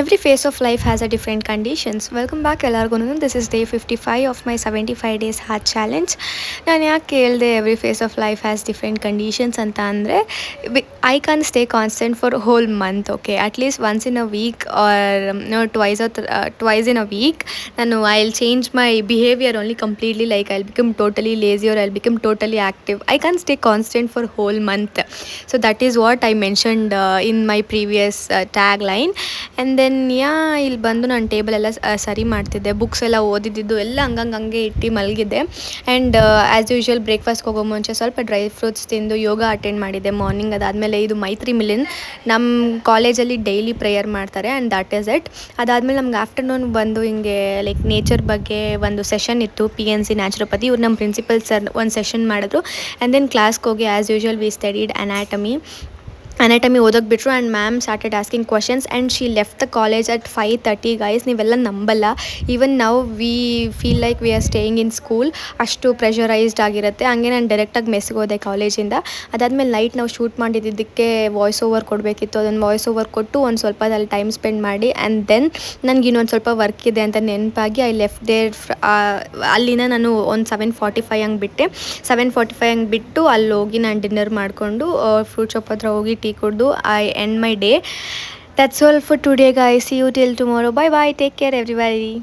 Every phase of life has a different conditions. Welcome back ಎಲ್ಲರಿಗೂ. This is day 55 of my 75 days heart challenge. ನಾನು ಯಾಕೆ ಹೇಳಿದೆ every phase of life has different conditions ಅಂತ ಅಂದರೆ I can stay constant for whole month. Okay, at least once in a week or twice in a week ನಾನು I will change my behaviour only completely. Like I will become totally lazy or I will become totally active. I can stay constant for whole month. So that is what I mentioned in my previous tag line. And then ಇಲ್ಲಿ ಬಂದು ನಾನು table ಎಲ್ಲ ಸರಿ ಮಾಡ್ತಿದ್ದೆ, books ಎಲ್ಲ ಓದಿದ್ದು ಎಲ್ಲ ಹಂಗೆ ಇಟ್ಟು ಮಲಗಿದ್ದೆ. ಆ್ಯಂಡ್ ಆ್ಯಸ್ ಯೂಶ್ವಲ್ ಬ್ರೇಕ್ಫಾಸ್ಟ್ಗೆ ಹೋಗೋ ಮುಂಚೆ ಸ್ವಲ್ಪ ಡ್ರೈ ಫ್ರೂಟ್ಸ್ ತಿಂದು ಯೋಗ ಅಟೆಂಡ್ ಮಾಡಿದ್ದೆ ಮಾರ್ನಿಂಗ್. ಅದಾದಮೇಲೆ ಇದು ಮೈತ್ರಿ ಮಿಲನ್ ನಮ್ಮ ಕಾಲೇಜಲ್ಲಿ ಡೈಲಿ ಪ್ರೇಯರ್ ಮಾಡ್ತಾರೆ ಆ್ಯಂಡ್ ದಟ್ ಈಸ್ ಇಟ್. ಅದಾದಮೇಲೆ ನಮ್ಗೆ ಆಫ್ಟರ್ನೂನ್ ಬಂದು ಹಿಂಗೆ ಲೈಕ್ ನೇಚರ್ ಬಗ್ಗೆ ಒಂದು ಸೆಷನ್ ಇತ್ತು, PNC ನ್ಯಾಚುರೋಪತಿ. ಇವ್ರು ನಮ್ಮ ಪ್ರಿನ್ಸಿಪಲ್ ಸರ್ ಒಂದು ಸೆಷನ್ ಮಾಡಿದ್ರು. ಆ್ಯಂಡ್ ದೆನ್ ಕ್ಲಾಸ್ಗೆ ಹೋಗಿ as usual V studied anatomy ಓದೋಕೆ ಬಿಟ್ಟರು. And ma'am started asking questions and she left the college at 5:30. Guys, ನೀವೆಲ್ಲ ನಂಬಲ್ಲ, ಈವನ್ ನಾವು we feel like we are staying in school. ಅಷ್ಟು ಪ್ರೆಷರೈಸ್ಡ್ ಆಗಿರುತ್ತೆ. ಹಂಗೆ ನಾನು ಡೈರೆಕ್ಟಾಗಿ ಮೆಸ್ಗೆ ಹೋದೆ ಕಾಲೇಜಿಂದ. ಅದಾದಮೇಲೆ ನೈಟ್ ನಾವು ಶೂಟ್ ಮಾಡಿದ್ದಕ್ಕೆ ವಾಯ್ಸ್ ಓವರ್ ಕೊಡಬೇಕಿತ್ತು. ಅದನ್ನು ವಾಯ್ಸ್ ಓವರ್ ಕೊಟ್ಟು ಒಂದು ಸ್ವಲ್ಪ ಅಲ್ಲಿ ಟೈಮ್ ಸ್ಪೆಂಡ್ ಮಾಡಿ ಆ್ಯಂಡ್ ದೆನ್ ನನಗೆ ಇನ್ನೊಂದು ಸ್ವಲ್ಪ ವರ್ಕ್ ಇದೆ ಅಂತ ನೆನಪಾಗಿ ಐ ಲೆಫ್ಟ್ ದೇರ್. ಅಲ್ಲಿನ ನಾನು ಒಂದು 7:45 ಹಂಗೆ ಬಿಟ್ಟೆ. 7:45 ಹಂಗೆ ಬಿಟ್ಟು ಅಲ್ಲಿ ಹೋಗಿ ನಾನು ಡಿನ್ನರ್ ಮಾಡಿಕೊಂಡು ಫ್ರೂಟ್ ಶಾಪ್ ಹತ್ರ ಹೋಗಿ ಟೀ ಕುಡಿದು I end my day. That's all for today, guys. See you till tomorrow. Bye bye. Take care, everybody.